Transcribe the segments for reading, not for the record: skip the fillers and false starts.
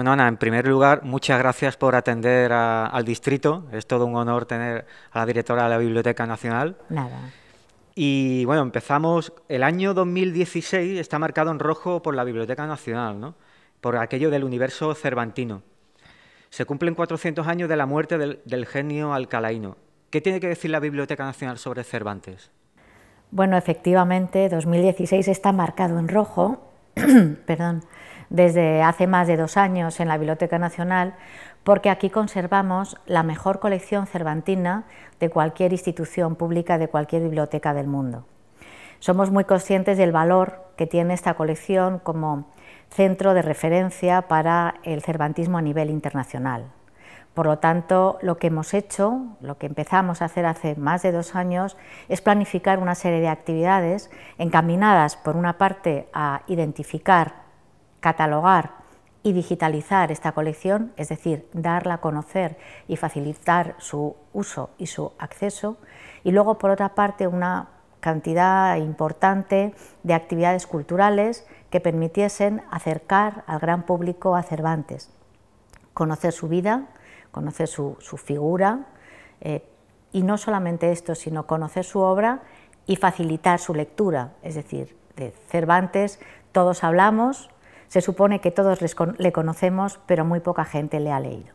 Bueno, Ana, en primer lugar, muchas gracias por atender al distrito. Es todo un honor tener a la directora de la Biblioteca Nacional. Nada. Y bueno, empezamos. El año 2016 está marcado en rojo por la Biblioteca Nacional, ¿no? Por aquello del universo cervantino. Se cumplen 400 años de la muerte del genio alcalaíno. ¿Qué tiene que decir la Biblioteca Nacional sobre Cervantes? Bueno, efectivamente, 2016 está marcado en rojo, perdón, desde hace más de 2 años en la Biblioteca Nacional, porque aquí conservamos la mejor colección cervantina de cualquier institución pública, de cualquier biblioteca del mundo. Somos muy conscientes del valor que tiene esta colección como centro de referencia para el cervantismo a nivel internacional. Por lo tanto, lo que hemos hecho, lo que empezamos a hacer hace más de 2 años, es planificar una serie de actividades encaminadas, por una parte, a identificar, catalogar y digitalizar esta colección, es decir, darla a conocer y facilitar su uso y su acceso, y luego, por otra parte, una cantidad importante de actividades culturales que permitiesen acercar al gran público a Cervantes, conocer su vida, conocer su figura, y no solamente esto, sino conocer su obra y facilitar su lectura. Es decir, de Cervantes todos hablamos, se supone que todos le conocemos, pero muy poca gente le ha leído.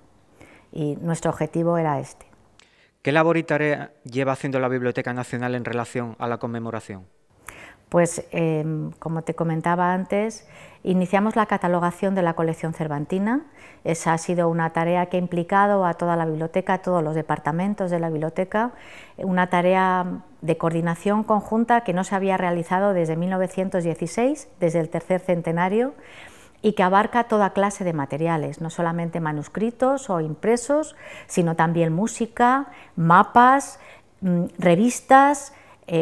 Y nuestro objetivo era este. ¿Qué labor y tarea lleva haciendo la Biblioteca Nacional en relación a la conmemoración? Pues, como te comentaba antes, iniciamos la catalogación de la colección cervantina. Esa ha sido una tarea que ha implicado a toda la biblioteca, a todos los departamentos de la biblioteca, una tarea de coordinación conjunta que no se había realizado desde 1916, desde el tercer centenario, y que abarca toda clase de materiales, no solamente manuscritos o impresos, sino también música, mapas, revistas,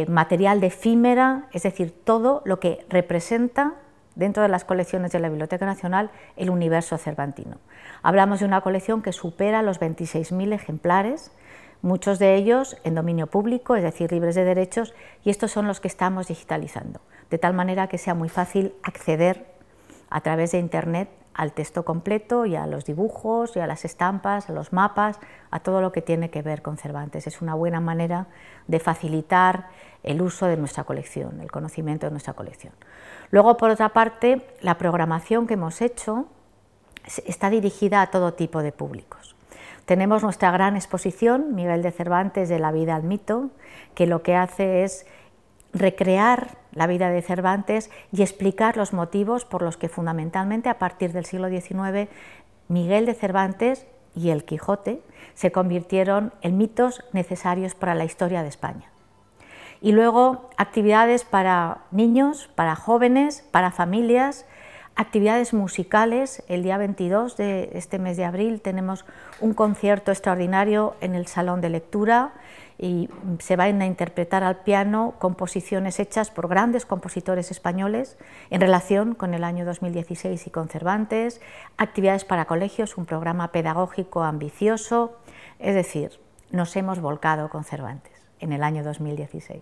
material de efímera, es decir, todo lo que representa dentro de las colecciones de la Biblioteca Nacional el universo cervantino. Hablamos de una colección que supera los 26.000 ejemplares, muchos de ellos en dominio público, es decir, libres de derechos, y estos son los que estamos digitalizando, de tal manera que sea muy fácil acceder a través de Internet al texto completo y a los dibujos y a las estampas, a los mapas, a todo lo que tiene que ver con Cervantes. Es una buena manera de facilitar el uso de nuestra colección, el conocimiento de nuestra colección. Luego, por otra parte, la programación que hemos hecho está dirigida a todo tipo de públicos. Tenemos nuestra gran exposición, Miguel de Cervantes, de la vida al mito, que lo que hace es recrear la vida de Cervantes y explicar los motivos por los que fundamentalmente a partir del siglo XIX Miguel de Cervantes y el Quijote se convirtieron en mitos necesarios para la historia de España. Y luego actividades para niños, para jóvenes, para familias, actividades musicales. El día 22 de este mes de abril tenemos un concierto extraordinario en el Salón de Lectura y se van a interpretar al piano composiciones hechas por grandes compositores españoles en relación con el año 2016 y con Cervantes, actividades para colegios, un programa pedagógico ambicioso, es decir, nos hemos volcado con Cervantes en el año 2016.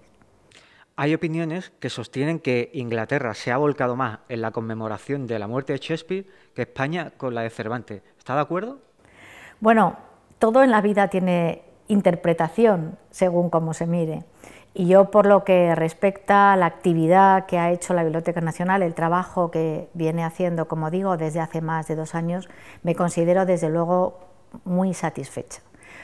Hay opiniones que sostienen que Inglaterra se ha volcado más en la conmemoración de la muerte de Shakespeare que España con la de Cervantes. ¿Está de acuerdo? Bueno, todo en la vida tiene interpretación según cómo se mire. Y yo, por lo que respecta a la actividad que ha hecho la Biblioteca Nacional, el trabajo que viene haciendo, como digo, desde hace más de 2 años, me considero desde luego muy satisfecha.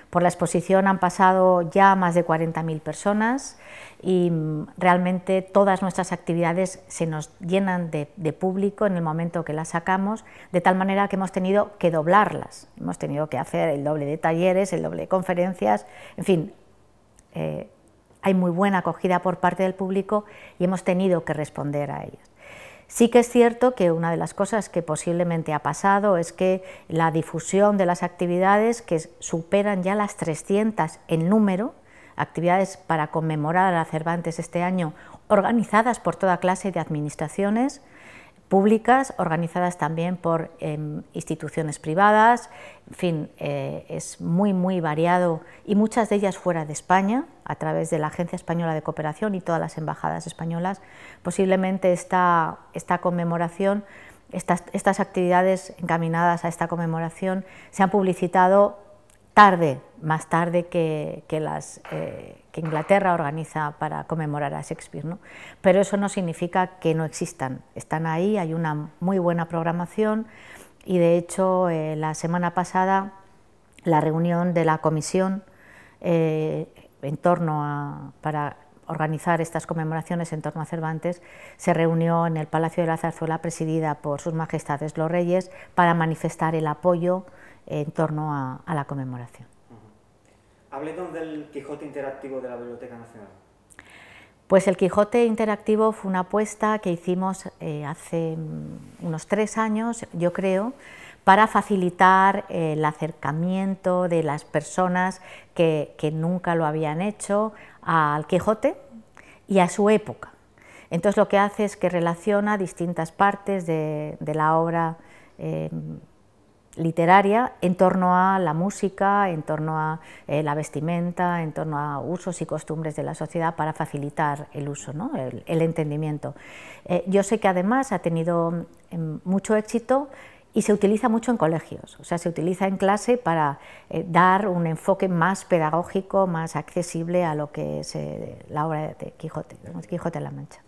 Por la exposición han pasado ya más de 40.000 personas y realmente todas nuestras actividades se nos llenan de público en el momento que las sacamos, de tal manera que hemos tenido que doblarlas, hemos tenido que hacer el doble de talleres, el doble de conferencias, en fin, hay muy buena acogida por parte del público y hemos tenido que responder a ellas. Sí que es cierto que una de las cosas que posiblemente ha pasado es que la difusión de las actividades, que superan ya las 300 en número, actividades para conmemorar a Cervantes este año, organizadas por toda clase de administraciones públicas, organizadas también por instituciones privadas, en fin, es muy variado y muchas de ellas fuera de España, a través de la Agencia Española de Cooperación y todas las embajadas españolas. Posiblemente esta conmemoración Estas actividades encaminadas a esta conmemoración se han publicitado tarde, más tarde que Inglaterra organiza para conmemorar a Shakespeare, ¿no? Pero eso no significa que no existan, están ahí, hay una muy buena programación y de hecho la semana pasada la reunión de la comisión para organizar estas conmemoraciones en torno a Cervantes se reunió en el Palacio de la Zarzuela, presidida por sus majestades los reyes, para manifestar el apoyo en torno a la conmemoración. Háblenos del Quijote interactivo de la Biblioteca Nacional. Pues el Quijote interactivo fue una apuesta que hicimos hace unos 3 años, yo creo, para facilitar el acercamiento de las personas que nunca lo habían hecho al Quijote y a su época. Entonces lo que hace es que relaciona distintas partes de la obra literaria en torno a la música, en torno a la vestimenta, en torno a usos y costumbres de la sociedad para facilitar el uso, ¿no? el entendimiento. Yo sé que además ha tenido mucho éxito y se utiliza mucho en colegios, o sea, se utiliza en clase para dar un enfoque más pedagógico, más accesible a lo que es la obra de Quijote, Quijote de la Mancha.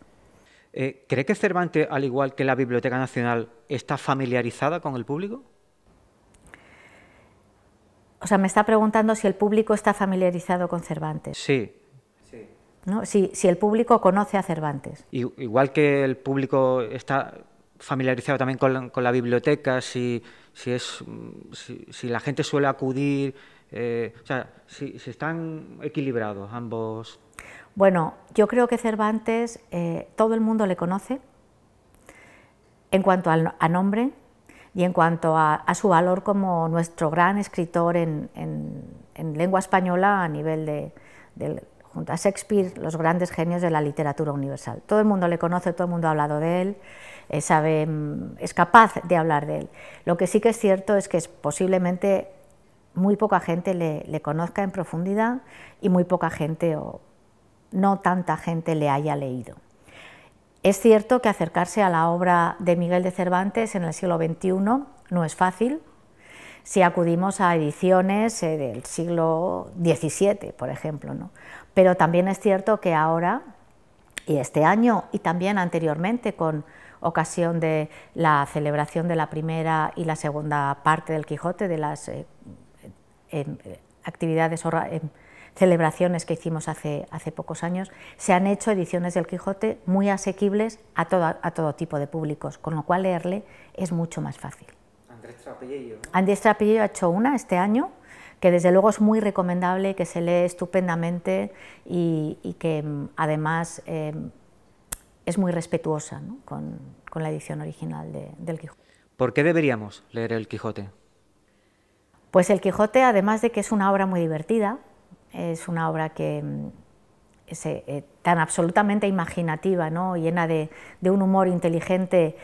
¿Cree que Cervantes, al igual que la Biblioteca Nacional, está familiarizada con el público? O sea, me está preguntando si el público está familiarizado con Cervantes. Sí. ¿No? Si el público conoce a Cervantes. Igual que el público está familiarizado también con la biblioteca, si la gente suele acudir, o sea, si están equilibrados ambos. Bueno, yo creo que Cervantes todo el mundo le conoce en cuanto a nombre y en cuanto a su valor como nuestro gran escritor en lengua española a nivel junto a Shakespeare, los grandes genios de la literatura universal. Todo el mundo le conoce, todo el mundo ha hablado de él, es capaz de hablar de él. Lo que sí que es cierto es que posiblemente muy poca gente le conozca en profundidad y muy poca gente o no tanta gente le haya leído. Es cierto que acercarse a la obra de Miguel de Cervantes en el siglo XXI no es fácil si acudimos a ediciones del siglo XVII, por ejemplo, ¿no? Pero también es cierto que ahora, y este año, y también anteriormente, con ocasión de la celebración de la primera y la segunda parte del Quijote, de las actividades celebraciones que hicimos hace pocos años, se han hecho ediciones del Quijote muy asequibles a todo tipo de públicos, con lo cual leerle es mucho más fácil. Andrés Trapellillo ha hecho una este año, que desde luego es muy recomendable, que se lee estupendamente y que además es muy respetuosa, ¿no? con la edición original del Quijote. ¿Por qué deberíamos leer el Quijote? Pues el Quijote, además de que es una obra muy divertida, es una obra que es tan absolutamente imaginativa, ¿no? Llena de un humor inteligente,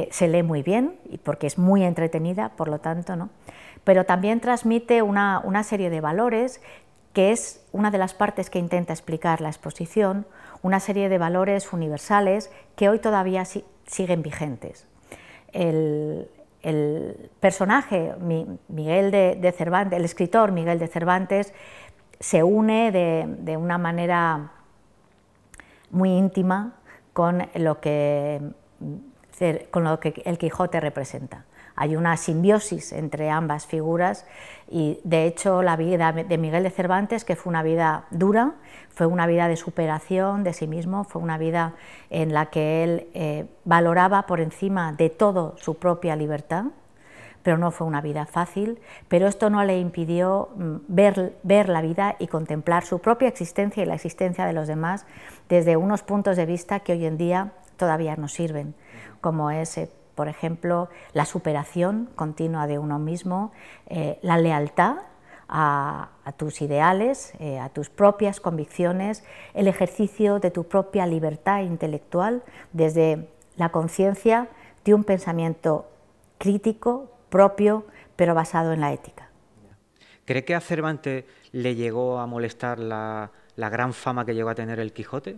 se lee muy bien, porque es muy entretenida, por lo tanto, ¿no? Pero también transmite una serie de valores, que es una de las partes que intenta explicar la exposición, una serie de valores universales que hoy todavía siguen vigentes. El personaje, Miguel de Cervantes, el escritor Miguel de Cervantes, se une de una manera muy íntima con lo que el Quijote representa. Hay una simbiosis entre ambas figuras y, de hecho, la vida de Miguel de Cervantes, que fue una vida dura, fue una vida de superación de sí mismo, fue una vida en la que él valoraba por encima de todo su propia libertad, pero no fue una vida fácil, pero esto no le impidió ver la vida y contemplar su propia existencia y la existencia de los demás desde unos puntos de vista que hoy en día todavía nos sirven, como es, por ejemplo, la superación continua de uno mismo, la lealtad a tus ideales, a tus propias convicciones, el ejercicio de tu propia libertad intelectual desde la conciencia de un pensamiento crítico, propio, pero basado en la ética. ¿Cree que a Cervantes le llegó a molestar la gran fama que llegó a tener el Quijote?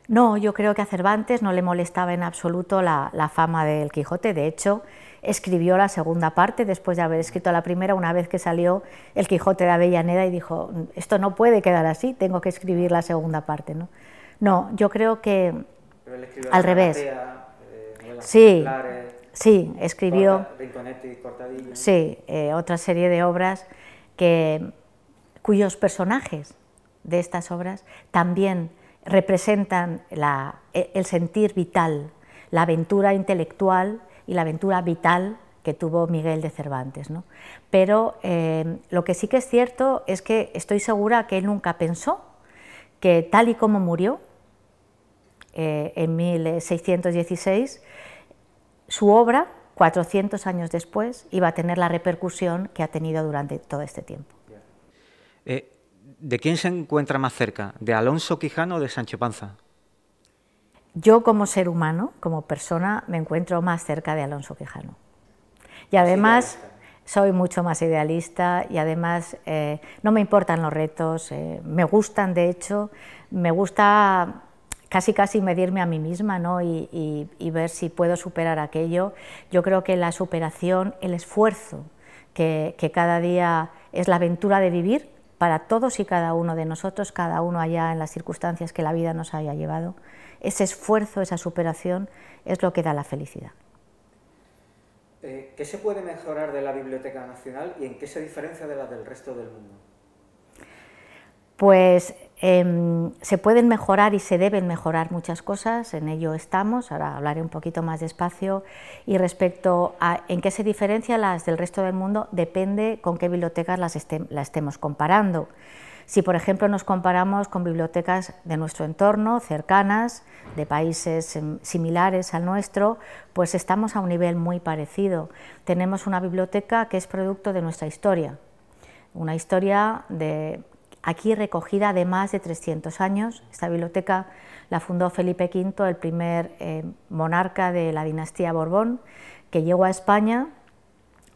No, yo creo que a Cervantes no le molestaba en absoluto la fama del Quijote. De hecho, escribió la segunda parte después de haber escrito la primera, una vez que salió el Quijote de Avellaneda, y dijo, esto no puede quedar así, tengo que escribir la segunda parte, ¿no? No, yo creo que Pero él escribió al La revés. Galatea, novelas Sí, ejemplares, sí, escribió Rinconete y Cortadillo. sí, otra serie de obras cuyos personajes de estas obras también representan el sentir vital, la aventura intelectual y la aventura vital que tuvo Miguel de Cervantes, ¿no? Pero lo que sí que es cierto es que estoy segura que él nunca pensó que, tal y como murió en 1616, su obra, 400 años después, iba a tener la repercusión que ha tenido durante todo este tiempo. ¿De quién se encuentra más cerca? ¿De Alonso Quijano o de Sancho Panza? Yo, como ser humano, como persona, me encuentro más cerca de Alonso Quijano. Y además soy mucho más idealista, y además no me importan los retos, me gustan, de hecho, me gusta casi medirme a mí misma, ¿no? y ver si puedo superar aquello. Yo creo que la superación, el esfuerzo, que cada día es la aventura de vivir para todos y cada uno de nosotros, cada uno allá en las circunstancias que la vida nos haya llevado, ese esfuerzo, esa superación es lo que da la felicidad. ¿Qué se puede mejorar de la Biblioteca Nacional y en qué se diferencia de la del resto del mundo? Pues se pueden mejorar y se deben mejorar muchas cosas, en ello estamos, ahora hablaré un poquito más despacio, y respecto a en qué se diferencia las del resto del mundo, depende con qué bibliotecas la estemos comparando. Si, por ejemplo, nos comparamos con bibliotecas de nuestro entorno, cercanas, de países similares al nuestro, pues estamos a un nivel muy parecido. Tenemos una biblioteca que es producto de nuestra historia, una historia aquí recogida de más de 300 años. Esta biblioteca la fundó Felipe V, el primer monarca de la dinastía Borbón, que llegó a España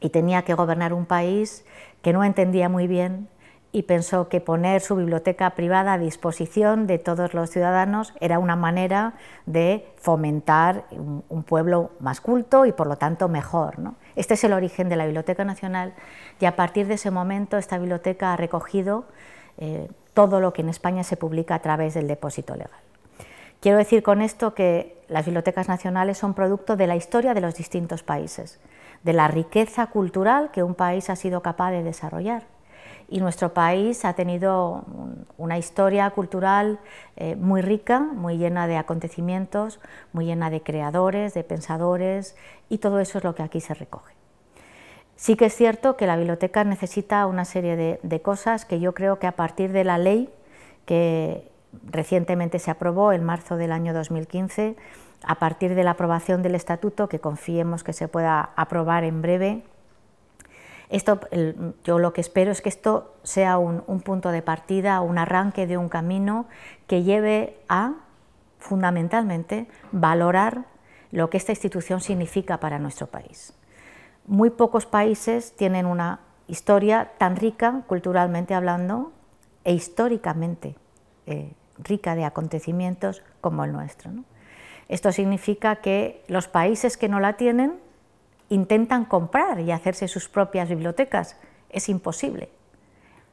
y tenía que gobernar un país que no entendía muy bien, y pensó que poner su biblioteca privada a disposición de todos los ciudadanos era una manera de fomentar un pueblo más culto y por lo tanto mejor, ¿no? Este es el origen de la Biblioteca Nacional, y a partir de ese momento esta biblioteca ha recogido todo lo que en España se publica a través del depósito legal. Quiero decir con esto que las bibliotecas nacionales son producto de la historia de los distintos países, de la riqueza cultural que un país ha sido capaz de desarrollar. Y nuestro país ha tenido una historia cultural muy rica, muy llena de acontecimientos, muy llena de creadores, de pensadores, y todo eso es lo que aquí se recoge. Sí que es cierto que la biblioteca necesita una serie de cosas que yo creo que a partir de la ley que recientemente se aprobó en marzo del año 2015, a partir de la aprobación del estatuto, que confiemos que se pueda aprobar en breve, yo lo que espero es que esto sea un punto de partida, un arranque de un camino que lleve a, fundamentalmente, valorar lo que esta institución significa para nuestro país. Muy pocos países tienen una historia tan rica, culturalmente hablando, e históricamente rica de acontecimientos como el nuestro, ¿no? Esto significa que los países que no la tienen intentan comprar y hacerse sus propias bibliotecas. Es imposible.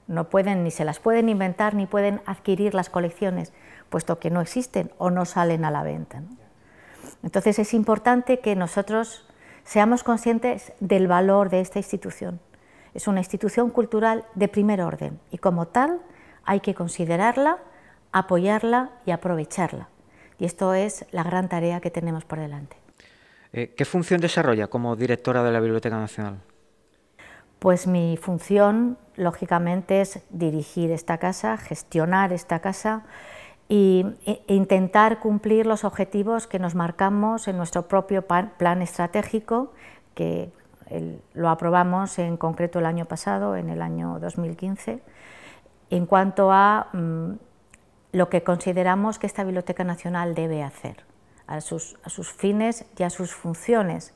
No pueden, ni se las pueden inventar, ni pueden adquirir las colecciones, puesto que no existen o no salen a la venta, ¿no? Entonces es importante que nosotros seamos conscientes del valor de esta institución. Es una institución cultural de primer orden y como tal hay que considerarla, apoyarla y aprovecharla. Y esto es la gran tarea que tenemos por delante. ¿Qué función desarrolla como directora de la Biblioteca Nacional? Pues mi función, lógicamente, es dirigir esta casa, gestionar esta casa e intentar cumplir los objetivos que nos marcamos en nuestro propio plan estratégico, que lo aprobamos en concreto el año pasado, en el año 2015, en cuanto a lo que consideramos que esta Biblioteca Nacional debe hacer, a sus fines y a sus funciones,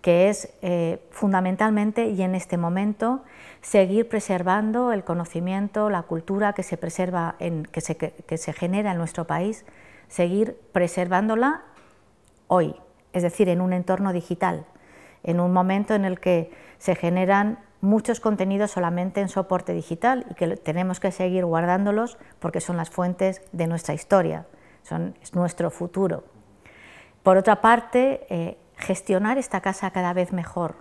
que es fundamentalmente y en este momento seguir preservando el conocimiento, la cultura que se preserva, que se genera en nuestro país seguir preservándola hoy, es decir, en un entorno digital, en un momento en el que se generan muchos contenidos solamente en soporte digital y que tenemos que seguir guardándolos porque son las fuentes de nuestra historia, es nuestro futuro. Por otra parte, gestionar esta casa cada vez mejor.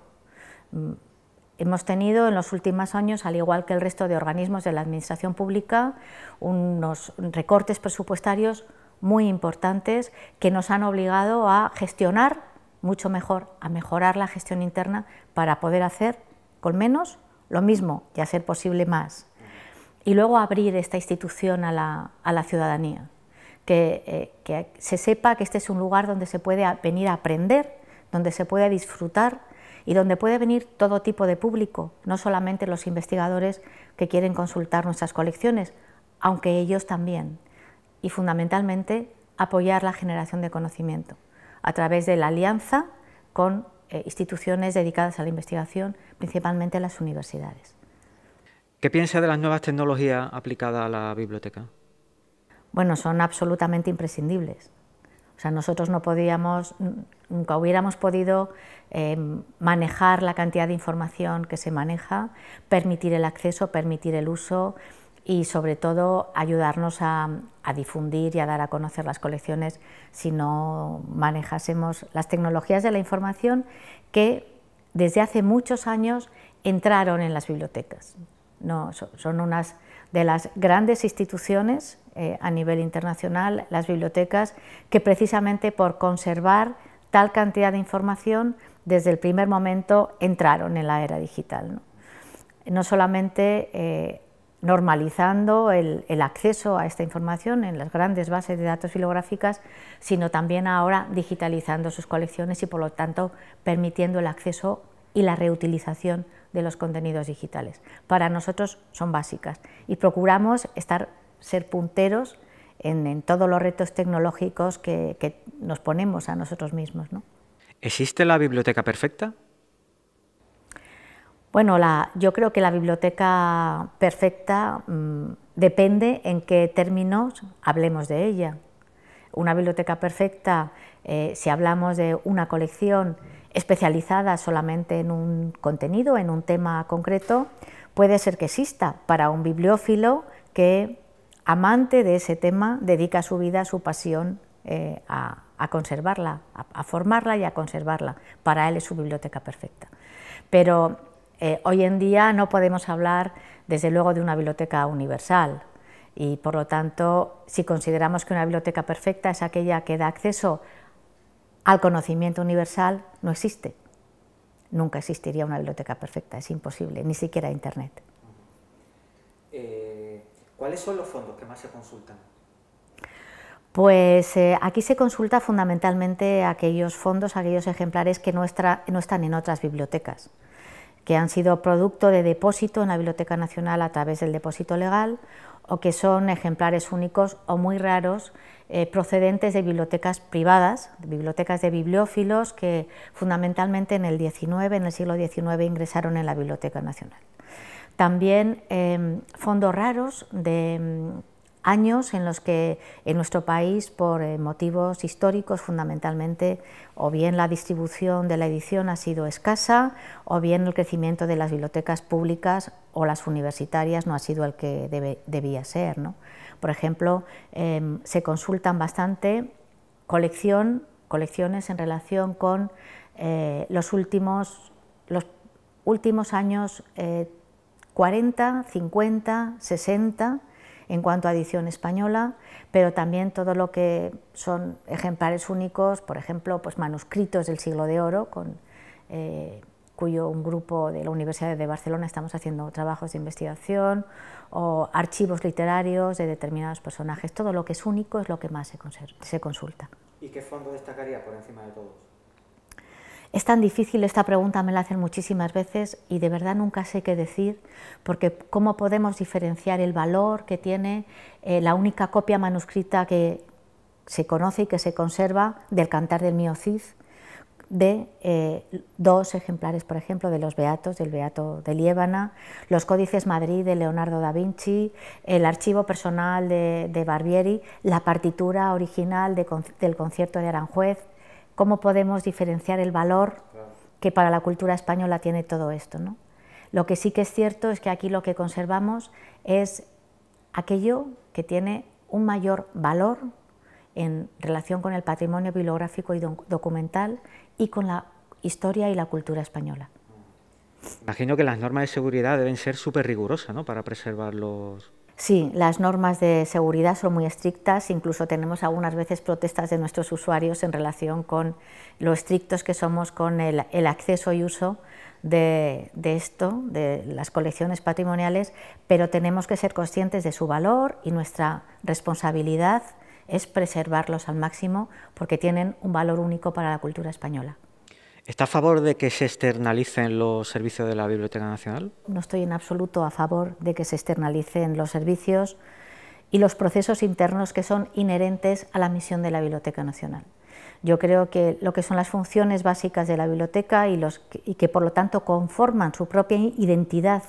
Hemos tenido en los últimos años, al igual que el resto de organismos de la administración pública, unos recortes presupuestarios muy importantes que nos han obligado a gestionar mucho mejor, a mejorar la gestión interna para poder hacer con menos lo mismo y a ser posible más. Y luego abrir esta institución a la ciudadanía, que se sepa que este es un lugar donde se puede venir a aprender, donde se puede disfrutar y donde puede venir todo tipo de público, no solamente los investigadores que quieren consultar nuestras colecciones, aunque ellos también, y fundamentalmente apoyar la generación de conocimiento a través de la alianza con instituciones dedicadas a la investigación, principalmente las universidades. ¿Qué piensa de las nuevas tecnologías aplicadas a la biblioteca? Bueno, son absolutamente imprescindibles. O sea, nosotros nunca hubiéramos podido manejar la cantidad de información que se maneja, permitir el acceso, permitir el uso y sobre todo ayudarnos a difundir y a dar a conocer las colecciones si no manejásemos las tecnologías de la información que desde hace muchos años entraron en las bibliotecas. No, son unas de las grandes instituciones a nivel internacional, las bibliotecas, que precisamente por conservar tal cantidad de información desde el primer momento entraron en la era digital. No solamente normalizando el acceso a esta información en las grandes bases de datos filográficas, sino también ahora digitalizando sus colecciones y por lo tanto permitiendo el acceso y la reutilización de los contenidos digitales. Para nosotros son básicas y procuramos ser punteros en todos los retos tecnológicos que nos ponemos a nosotros mismos, ¿no? ¿Existe la biblioteca perfecta? Bueno, yo creo que la biblioteca perfecta depende en qué términos hablemos de ella. Una biblioteca perfecta, si hablamos de una colección especializada solamente en un contenido, en un tema concreto, puede ser que exista para un bibliófilo que, amante de ese tema, dedica su vida, su pasión a conservarla, a formarla y a conservarla. Para él es su biblioteca perfecta. Pero hoy en día no podemos hablar, desde luego, de una biblioteca universal y, por lo tanto, si consideramos que una biblioteca perfecta es aquella que da acceso al conocimiento universal, no existe. Nunca existiría una biblioteca perfecta, es imposible, ni siquiera Internet. ¿Cuáles son los fondos que más se consultan? Pues aquí se consulta fundamentalmente aquellos fondos, aquellos ejemplares que no están en otras bibliotecas, que han sido producto de depósito en la Biblioteca Nacional a través del depósito legal, o que son ejemplares únicos o muy raros procedentes de bibliotecas privadas, de bibliotecas de bibliófilos que fundamentalmente en el siglo XIX ingresaron en la Biblioteca Nacional. También fondos raros de años en los que en nuestro país, por motivos históricos fundamentalmente, o bien la distribución de la edición ha sido escasa, o bien el crecimiento de las bibliotecas públicas o las universitarias no ha sido el que debía ser, ¿no? Por ejemplo, se consultan bastante colecciones en relación con los últimos años 40, 50, 60, en cuanto a edición española, pero también todo lo que son ejemplares únicos, por ejemplo, pues manuscritos del Siglo de Oro, cuyo un grupo de la Universidad de Barcelona estamos haciendo trabajos de investigación, o archivos literarios de determinados personajes. Todo lo que es único es lo que más se consulta. ¿Y qué fondo destacaría por encima de todos? Es tan difícil, esta pregunta me la hacen muchísimas veces y de verdad nunca sé qué decir, porque ¿cómo podemos diferenciar el valor que tiene la única copia manuscrita que se conoce y que se conserva del Cantar del Mío Cid, de 2 ejemplares, por ejemplo, de los Beatos, del Beato de Liébana, los Códices Madrid de Leonardo da Vinci, el archivo personal de Barbieri, la partitura original del concierto de Aranjuez. ¿Cómo podemos diferenciar el valor que para la cultura española tiene todo esto, ¿no? Lo que sí que es cierto es que aquí lo que conservamos es aquello que tiene un mayor valor en relación con el patrimonio bibliográfico y documental y con la historia y la cultura española. Imagino que las normas de seguridad deben ser súper rigurosas, ¿no?, para preservarlos. Sí, las normas de seguridad son muy estrictas, incluso tenemos algunas veces protestas de nuestros usuarios en relación con lo estrictos que somos con el acceso y uso de esto, de las colecciones patrimoniales, pero tenemos que ser conscientes de su valor y nuestra responsabilidad es preservarlos al máximo porque tienen un valor único para la cultura española. ¿Está a favor de que se externalicen los servicios de la Biblioteca Nacional? No estoy en absoluto a favor de que se externalicen los servicios y los procesos internos que son inherentes a la misión de la Biblioteca Nacional. Yo creo que lo que son las funciones básicas de la biblioteca y que por lo tanto conforman su propia identidad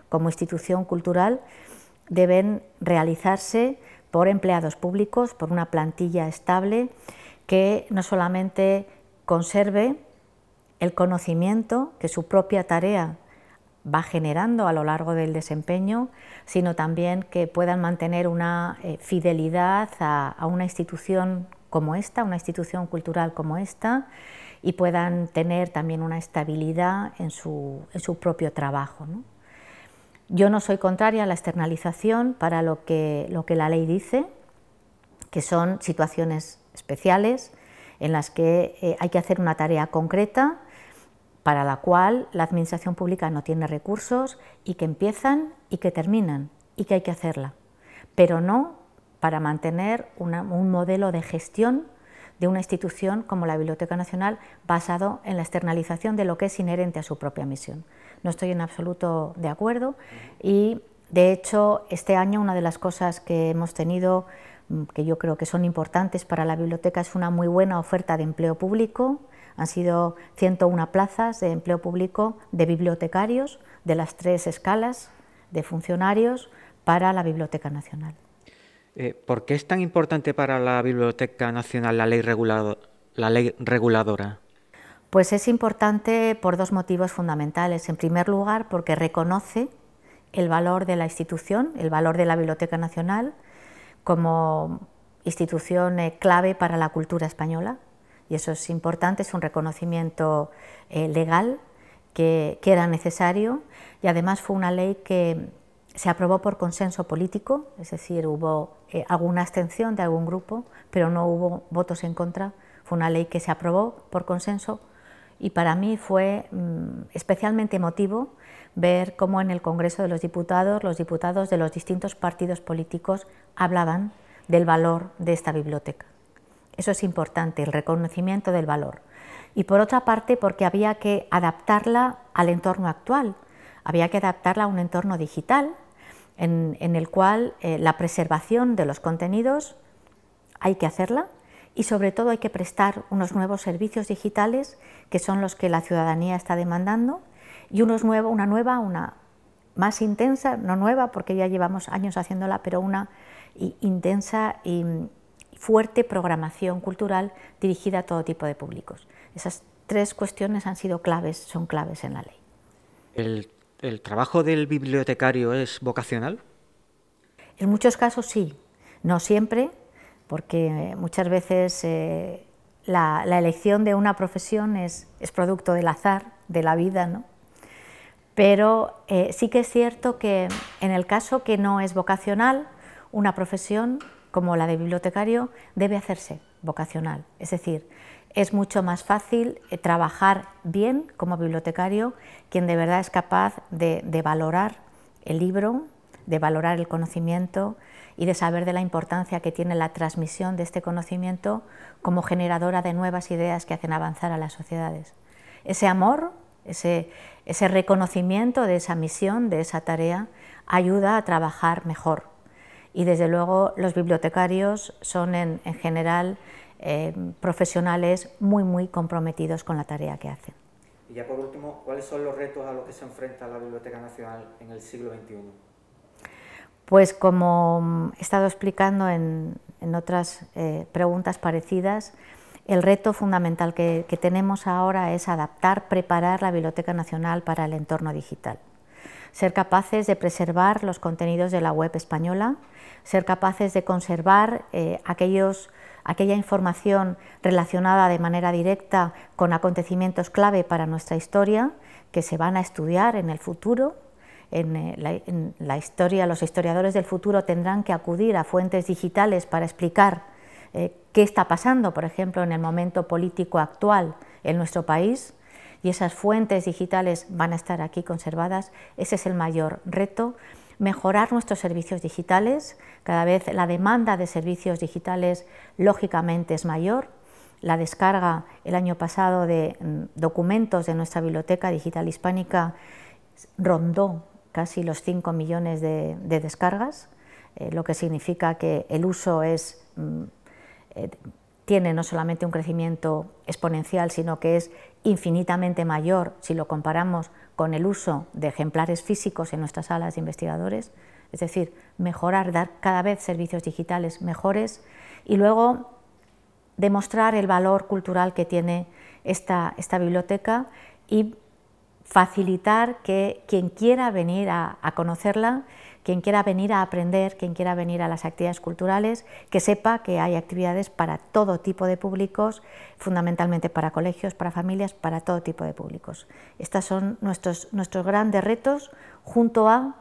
como institución cultural deben realizarse por empleados públicos, por una plantilla estable que no solamente conserve el conocimiento que su propia tarea va generando a lo largo del desempeño, sino también que puedan mantener una fidelidad a una institución como esta, una institución cultural como esta, y puedan tener también una estabilidad en su propio trabajo, ¿no? Yo no soy contraria a la externalización para lo que la ley dice, que son situaciones especiales en las que hay que hacer una tarea concreta para la cual la administración pública no tiene recursos y que empiezan y que terminan y que hay que hacerla, pero no para mantener un modelo de gestión de una institución como la Biblioteca Nacional basado en la externalización de lo que es inherente a su propia misión. No estoy en absoluto de acuerdo y, de hecho, este año una de las cosas que hemos tenido, que yo creo que son importantes para la biblioteca, es una muy buena oferta de empleo público. Han sido 101 plazas de empleo público de bibliotecarios de las 3 escalas de funcionarios para la Biblioteca Nacional. ¿Por qué es tan importante para la Biblioteca Nacional la ley reguladora? Pues es importante por 2 motivos fundamentales. En primer lugar, porque reconoce el valor de la institución, el valor de la Biblioteca Nacional como institución clave para la cultura española, y eso es importante, es un reconocimiento legal que era necesario, y además fue una ley que se aprobó por consenso político, es decir, hubo alguna abstención de algún grupo, pero no hubo votos en contra. Fue una ley que se aprobó por consenso y para mí fue especialmente emotivo ver cómo en el Congreso de los diputados de los distintos partidos políticos hablaban del valor de esta biblioteca. Eso es importante, el reconocimiento del valor. Y por otra parte, porque había que adaptarla al entorno actual, había que adaptarla a un entorno digital en el cual la preservación de los contenidos hay que hacerla y sobre todo hay que prestar unos nuevos servicios digitales que son los que la ciudadanía está demandando y una más intensa, no nueva porque ya llevamos años haciéndola, pero una intensa y fuerte programación cultural dirigida a todo tipo de públicos. Esas 3 cuestiones han sido claves, son claves en la ley. ¿El trabajo del bibliotecario es vocacional? En muchos casos sí, no siempre, porque muchas veces la elección de una profesión es producto del azar, de la vida, ¿no? Pero sí que es cierto que en el caso que no es vocacional, una profesión como la de bibliotecario debe hacerse vocacional, es decir, es mucho más fácil trabajar bien como bibliotecario quien de verdad es capaz de valorar el libro, de valorar el conocimiento y de saber de la importancia que tiene la transmisión de este conocimiento como generadora de nuevas ideas que hacen avanzar a las sociedades. Ese amor, ese reconocimiento de esa misión, de esa tarea, ayuda a trabajar mejor. Y desde luego los bibliotecarios son en general profesionales muy comprometidos con la tarea que hacen. Y ya por último, ¿cuáles son los retos a los que se enfrenta la Biblioteca Nacional en el siglo XXI? Pues como he estado explicando en otras preguntas parecidas, el reto fundamental que tenemos ahora es adaptar, preparar la Biblioteca Nacional para el entorno digital. Ser capaces de preservar los contenidos de la web española, ser capaces de conservar aquella información relacionada de manera directa con acontecimientos clave para nuestra historia, que se van a estudiar en el futuro. En la historia, los historiadores del futuro tendrán que acudir a fuentes digitales para explicar qué está pasando, por ejemplo, en el momento político actual en nuestro país, y esas fuentes digitales van a estar aquí conservadas. Ese es el mayor reto. Mejorar nuestros servicios digitales. Cada vez la demanda de servicios digitales lógicamente es mayor. La descarga el año pasado de documentos de nuestra Biblioteca Digital Hispánica rondó casi los 5 millones de descargas, lo que significa que el uso tiene no solamente un crecimiento exponencial, sino que es infinitamente mayor si lo comparamos con el uso de ejemplares físicos en nuestras salas de investigadores, es decir, mejorar, dar cada vez servicios digitales mejores, y luego demostrar el valor cultural que tiene esta biblioteca y facilitar que quien quiera venir a conocerla, quien quiera venir a aprender, quien quiera venir a las actividades culturales, que sepa que hay actividades para todo tipo de públicos, fundamentalmente para colegios, para familias, para todo tipo de públicos. Estos son nuestros grandes retos, junto a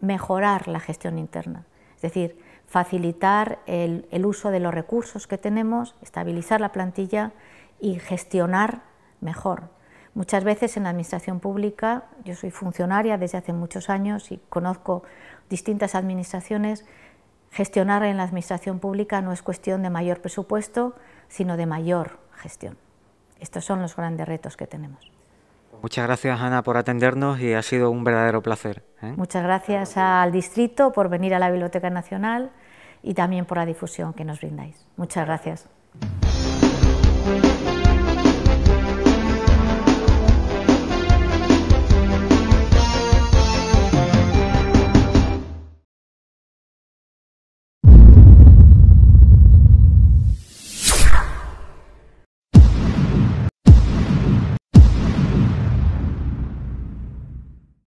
mejorar la gestión interna, es decir, facilitar el uso de los recursos que tenemos, estabilizar la plantilla y gestionar mejor. Muchas veces en la administración pública, yo soy funcionaria desde hace muchos años y conozco distintas administraciones, gestionar en la administración pública no es cuestión de mayor presupuesto, sino de mayor gestión. Estos son los grandes retos que tenemos. Muchas gracias, Ana, por atendernos, y ha sido un verdadero placer. Muchas gracias al Distrito por venir a la Biblioteca Nacional y también por la difusión que nos brindáis. Muchas gracias.